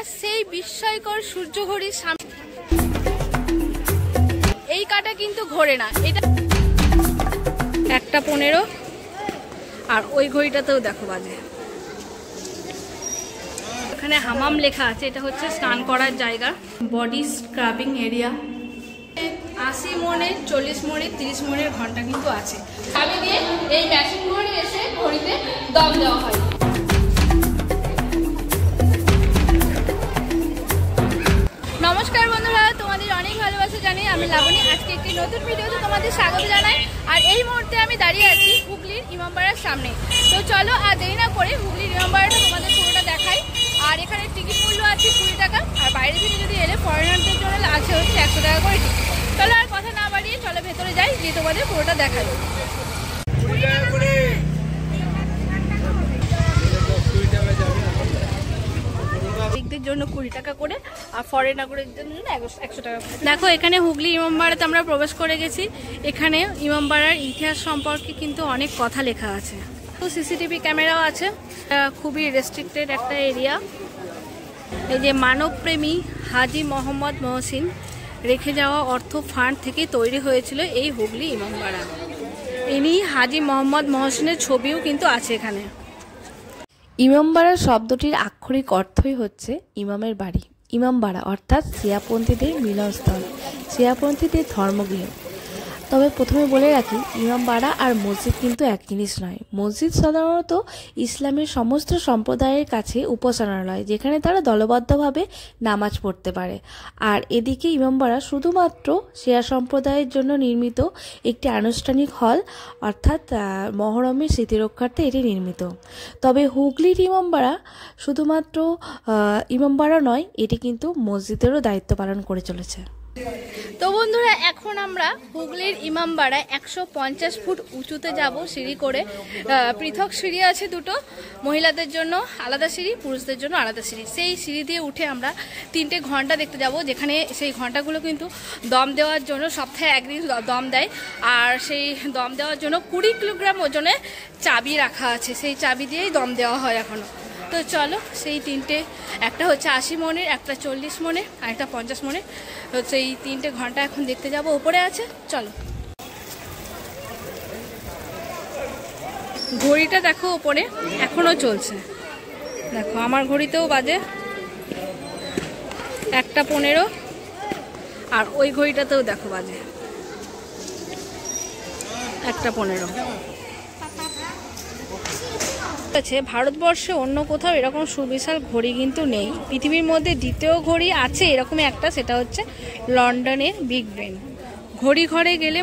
সেই বিস্ময়কর সূর্য ঘড়ির সামনে এই কাটা কিন্তু ঘোরে না, এটা 1:15 আর ওই ঘড়িটাতেও দেখো বাজে। এখানে হামাম লেখা আছে, এটা হচ্ছে স্নান করার জায়গা, বডি স্ক্রাবিং এরিয়া। 80 মণের, 40 মণের, 30 মণের ঘন্টা কিন্তু আছে। চাবি দিয়ে এই মেশিন ঘড়ি এসে ঘড়িতে দম দেওয়া হয়। নমস্কার বন্ধুরা, তোমাদের অনেক ভালোবাসা জানি। আমি লাবণী, আজকে একটি নতুন ভিডিওতে তোমাদের স্বাগত জানাই। আর এই মুহূর্তে আমি দাঁড়িয়ে আছি হুগলির ইমামবাড়ার সামনে। তো চলো আর দেরি না করে হুগলির ইমামবাড়াটা তোমাদের পুরোটা দেখাই। আর এখানে টিকিট মূল্য আছে 20 টাকা, আর বাইরে থেকে যদি এলে ফরেনারদের জন্য আছে হচ্ছে 100 টাকা করে টিকিট। চলো আর কথা না বাড়িয়ে চলো ভেতরে যাই, গিয়ে তোমাদের পুরোটা দেখাই। নাগরিকদের জন্য 20 টাকা করে, আর ফরেনারদের জন্য 100 টাকা। দেখো এখানে হুগলি ইমামবাড়াতে আমরা প্রবেশ করে গেছি। এখানে ইমামবাড়ার ইতিহাস সম্পর্কে কিন্তু অনেক কথা লেখা আছে। সিসিটিভি ক্যামেরাও আছে। খুবই রেস্ট্রিক্টেড একটা এরিয়া। এই যে মানবপ্রেমী হাজি মোহাম্মদ মহসিন রেখে যাওয়া অর্থ ফান্ড থেকে তৈরি হয়েছিল এই হুগলি ইমামবাড়া। ইনি হাজি মোহাম্মদ মহসিনের ছবিও কিন্তু আছে এখানে। ইমামবাড়া শব্দটির আক্ষরিক অর্থই হচ্ছে ইমামের বাড়ি। ইমামবাড়া অর্থাৎ শিয়াপন্থীদের মিলনস্থল, শিয়াপন্থীদের ধর্মগৃহ। তবে প্রথমে বলে রাখি, ইমামবাড়া আর মসজিদ কিন্তু এক জিনিস নয়। মসজিদ সাধারণত ইসলামের সমস্ত সম্প্রদায়ের কাছে উপাসনালয়, যেখানে তারা দলবদ্ধভাবে নামাজ পড়তে পারে। আর এদিকে ইমামবাড়া শুধুমাত্র শিয়া সম্প্রদায়ের জন্য নির্মিত একটি আনুষ্ঠানিক হল, অর্থাৎ মহরমের স্মৃতিরক্ষার্থে এটি নির্মিত। তবে হুগলির ইমামবাড়া শুধুমাত্র ইমামবাড়া নয়, এটি কিন্তু মসজিদেরও দায়িত্ব পালন করে চলেছে। তো বন্ধুরা, এখন আমরা হুগলির ইমামবাড়ায় 150 ফুট উঁচুতে যাব সিঁড়ি করে। পৃথক সিঁড়ি আছে দুটো, মহিলাদের জন্য আলাদা সিঁড়ি, পুরুষদের জন্য আলাদা সিঁড়ি। সেই সিঁড়ি দিয়ে উঠে আমরা 3টে ঘন্টা দেখতে যাব, যেখানে সেই ঘন্টাগুলো কিন্তু দম দেওয়ার জন্য সপ্তাহে একদিন দম দেয়। আর সেই দম দেওয়ার জন্য 20 কিলোগ্রাম ওজনে চাবি রাখা আছে, সেই চাবি দিয়েই দম দেওয়া হয় এখনো। তো চলো সেই 3টে, একটা হচ্ছে 80 মণের, একটা 40 মণের, আর একটা 50 মণের, হচ্ছে এই 3টে ঘন্টা এখন দেখতে যাব। উপরে আছে, চলো। ঘড়িটা দেখো উপরে এখনো চলছে, দেখো আমার ঘড়িতেও বাজে 1:15, আর ওই ঘড়িটাতেও দেখো বাজে 1:15। আছে ভারতবর্ষে অন্য কোথাও এরকম সুবিশাল ঘড়ি কিন্তু নেই। পৃথিবীর মধ্যে দ্বিতীয় ঘড়ি আছে এরকম একটা, সেটা হচ্ছে লন্ডনের বিগ বেন। ঘড়ি ঘরে গেলে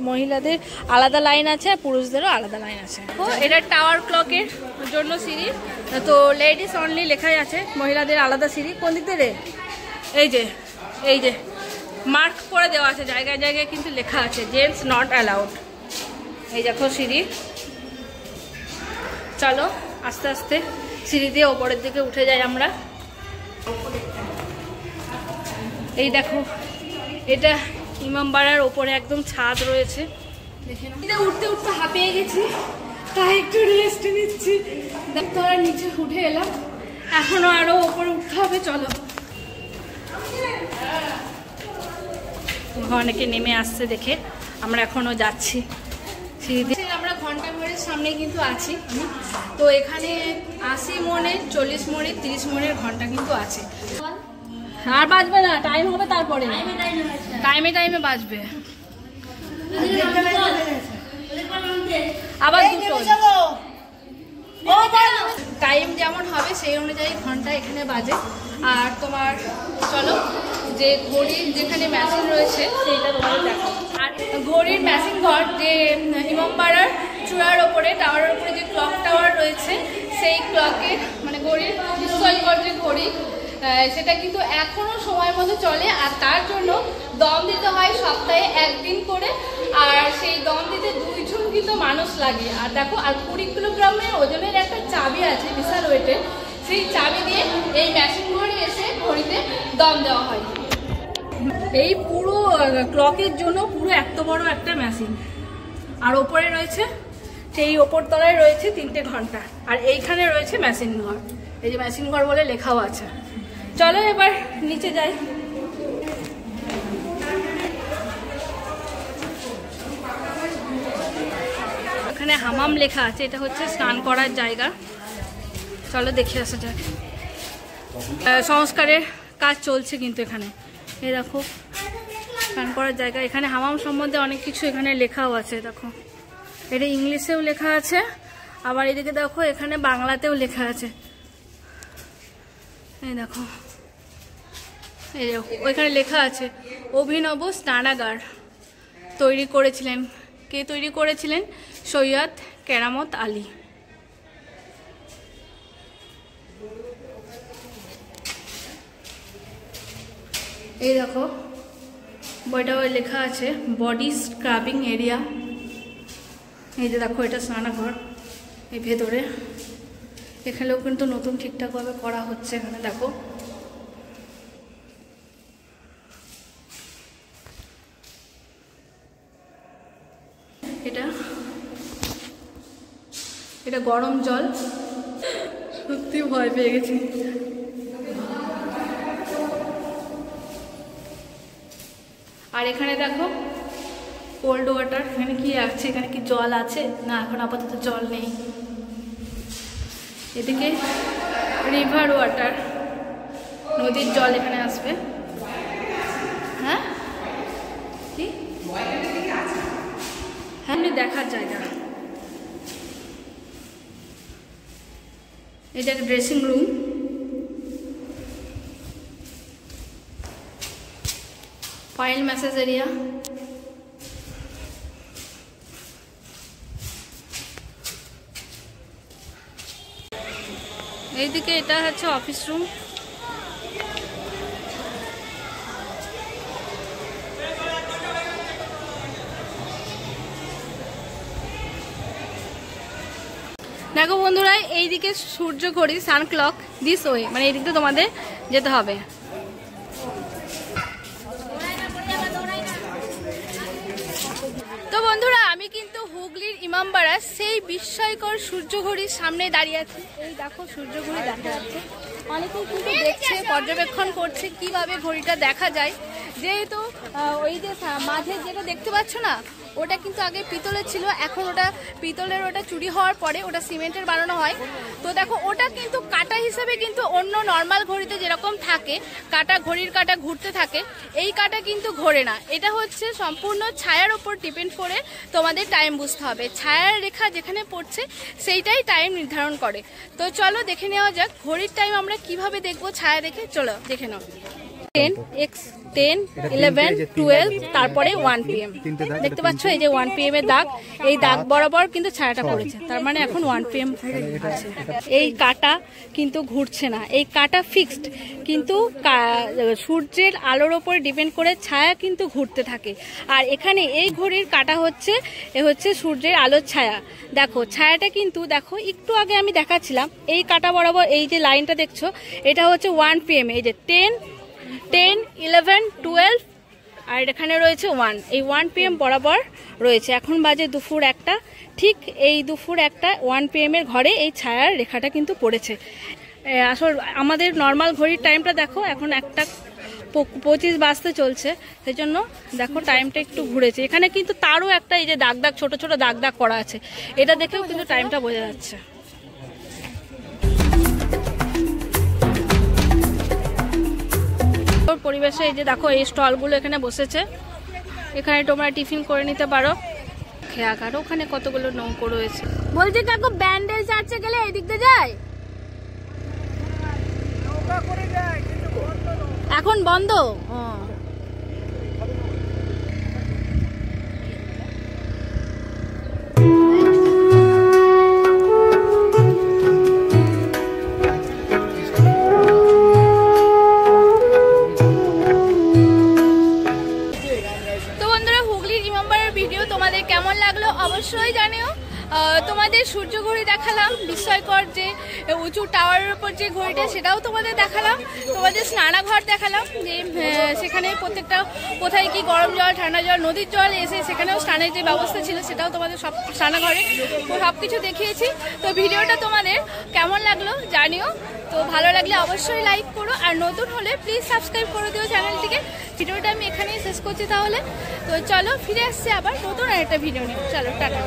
মহিলাদের আলাদা লাইন আছে, আর পুরুষদেরও আলাদা লাইন আছে। এটা টাওয়ার ক্লকের জন্য সিঁড়ি, তো লেডিস অনলি লেখাই আছে, মহিলাদের আলাদা সিঁড়ি। কোন দিক দিয়ে? এই যে মার্ক করে দেওয়া আছে, জায়গায় জায়গায় কিন্তু লেখা আছে জেন্টস নট অ্যালাউড। এই দেখো সিঁড়ি। চলো আস্তে আস্তে সিঁড়ি দিয়ে ওপরের দিকে উঠে যাই আমরা। এই দেখো, এটা ইমামবাড়ার ওপরে একদম ছাদ রয়েছে। এটা উঠতে উঠতে হাঁপিয়ে গেছি, তাই একটু রেস্ট নিচ্ছি। দেখতে আমরা নিচে উঠে এলাম, এখনো আরো ওপরে উঠতে হবে। চলো, অনেকে নেমে আসছে দেখে আমরা এখনো যাচ্ছি সিঁড়ি দিয়ে। আমরা ঘন্টা ঘরের সামনে কিন্তু আছি। তো এখানে 80 মণের, 40 মণের, 30 মণের ঘন্টা কিন্তু আছে। আর বাজবে না, টাইম হবে তারপরে, টাইমে বাজবে। আবার দুটো টাইম যেমন হবে সেই অনুযায়ী ঘন্টা এখানে বাজে। আর তোমার চলো, যে ঘড়ির যেখানে মেশিন রয়েছে সেইটা তোমাদের দেখো। আর ঘড়ির মেশিন ঘর, যে ইমামবাড়ার চূড়ার ওপরে টাওয়ারের উপরে যে ক্লক টাওয়ার রয়েছে, সেই ক্লকের মানে ঘড়ির বিস্ময়কর যে ঘড়ি, সেটা কিন্তু এখনো সময় মতো চলে। আর তার জন্য দম দিতে হয় সপ্তাহে একদিন করে, আর সেই দম দিতে 2 জন কিন্তু মানুষ লাগে। আর দেখো, আর 20 কিলোগ্রামের ওজনের একটা চাবি আছে বিশাল ওয়েটের, সেই চাবি দিয়ে এই মেশিন ঘড়ি এসে ঘড়িতে দম দেওয়া হয়। এই পুরো ক্লকের জন্য পুরো এত বড় একটা মেশিন। আর ওপরে রয়েছে, সেই ওপর তলায় রয়েছে 3টে ঘন্টা, আর এইখানে রয়েছে মেশিন ঘর। এই যে মেশিন ঘর বলে লেখাও আছে। চলো এবার নিচে যাই। এখানে হামাম লেখা আছে, এটা হচ্ছে স্নান করার জায়গা। চলো দেখে আসা যাক। সংস্কারের কাজ চলছে কিন্তু এখানে, এই দেখো স্নান করার জায়গা। এখানে হামাম সম্বন্ধে অনেক কিছু এখানে লেখাও আছে, দেখো এটা ইংলিশেও লেখা আছে, আবার এদিকে দেখো এখানে বাংলাতেও লেখা আছে। এই দেখো এই দেখো ওইখানে লেখা আছে অভিনব স্নানাগার তৈরি করেছিলেন, কে তৈরি করেছিলেন? সৈয়দ কেরামত আলী। এই দেখো বইটা লেখা আছে বডি স্ক্রাবিং এরিয়া। এই যে দেখো এটা স্নানাঘর, এই ভেতরে এখানেও কিন্তু নতুন ঠিকঠাকভাবে করা হচ্ছে। এখানে দেখো এটা গরম জল, সত্যি ভয় পেয়ে গেছি। আর এখানে দেখো কোল্ড ওয়াটার, এখানে কি আছে? এখানে কি জল আছে? না, এখন আপাতত জল নেই। এদিকে রিভার ওয়াটার, নদীর জল এখানে আসবে। হ্যাঁ কি হ্যাঁ দেখার জায়গা। এটা একটা dressing room, file message area. এইদিকে এটা হচ্ছে অফিস রুম। দেখো বন্ধুরা, এইদিকে সূর্য ঘড়ি সান ক্লক দিস ওয়ে, মানে এই দিকটা তোমাদের যেতে হবে। তো বন্ধুরা, আমি কিন্তু হুগলির ইমামবাড়া সেই বিস্ময়কর সূর্য ঘড়ির সামনে দাঁড়িয়ে আছি। এই দেখো সূর্য ঘড়ি দেখা যাচ্ছে, অনেকেই কিন্তু দেখছে, পর্যবেক্ষণ করছে কিভাবে ঘড়িটা দেখা যায়। যেহেতু ওই যে মাঝে যেটা দেখতে পাচ্ছ না, ওটা কিন্তু আগে পিতলের ছিল, এখন ওটা পিতলের, ওটা চুরি হওয়ার পরে ওটা সিমেন্টের বানানো হয়। তো দেখো ওটা কিন্তু কাটা হিসেবে কিন্তু অন্য নর্মাল ঘড়িতে যেরকম থাকে কাটা, ঘড়ির কাটা ঘুরতে থাকে, এই কাটা কিন্তু ঘোরে না। এটা হচ্ছে সম্পূর্ণ ছায়ার উপর ডিপেন্ড করে তোমাদের টাইম বুঝতে হবে। ছায়ার রেখা যেখানে পড়ছে সেইটাই টাইম নির্ধারণ করে। তো চলো দেখে নেওয়া যাক ঘড়ির টাইম আমরা কিভাবে দেখবো ছায়া দেখে। চলো দেখে নাও। 10, 11, 12, তারপরে 1 PM দেখতে পাচ্ছ, এই যে 1 PM এর দাগ, এই দাগ বরাবর কিন্তু ছায়াটা পড়েছে, তার মানে এখন 1 PM আছে। এই কাটা কিন্তু ঘুরছে না, এই কাটা ফিক্সড, কিন্তু সূর্যের আলোর ওপর ডিপেন্ড করে ছায়া কিন্তু ঘুরতে থাকে। আর এখানে এই ঘড়ির কাটা হচ্ছে সূর্যের আলোর ছায়া। দেখো ছায়াটা কিন্তু দেখো একটু আগে আমি দেখাচ্ছিলাম, এই কাটা বরাবর এই যে লাইনটা দেখছো, এটা হচ্ছে 1 PM, এই যে 10, 11, 12 আর এখানে রয়েছে 1, এই 1 PM বরাবর রয়েছে। এখন বাজে দুপুর 1টা, ঠিক এই দুপুর 1টা 1 PM এর ঘরে এই ছায়ার রেখাটা কিন্তু পড়েছে। আসল আমাদের নর্মাল ঘড়ির টাইমটা দেখো এখন 1:25 বাজতে চলছে, সেই জন্য দেখো টাইমটা একটু ঘুরেছে। এখানে কিন্তু তারও একটা এই যে দাগ দাগ, ছোট ছোট দাগ দাগ করা আছে, এটা দেখেও কিন্তু টাইমটা বোঝা যাচ্ছে। পরিবেশে এই যে দেখো এই স্টলগুলো এখানে বসেছে, এখানে তোমরা টিফিন করে নিতে পারো। খেয়াঘাট, ওখানে কতগুলো নৌকো রয়েছে। বলছে কাকু ব্যান্ডেল চার্চে গেলে এই দিক দিয়ে যায়, এখন বন্ধ। কেমন লাগলো অবশ্যই জানিও। তোমাদের সূর্য ঘড়ি দেখালাম, বিস্ময়কর যে উঁচু টাওয়ারের উপর যে ঘড়িটা, সেটাও তোমাদের দেখালাম। তোমাদের স্নানাঘর দেখালাম, যে সেখানে প্রত্যেকটা কোথায় কি গরম জল, ঠান্ডা জল, নদীর জল এসে সেখানেও স্নানের যে ব্যবস্থা ছিল সেটাও তোমাদের সব স্নানাঘরে সব কিছু দেখিয়েছি। তো ভিডিওটা তোমাদের কেমন লাগলো জানিও। তো ভালো লাগলে অবশ্যই লাইক করো, আর নতুন হলে প্লিজ সাবস্ক্রাইব করে দিও চ্যানেলটিকে। ভিডিওটা আমি এখানেই শেষ করছি তাহলে। তো চলো ফিরে আসছি আবার নতুন আরেকটা ভিডিও নিয়ে। চলো টাটা।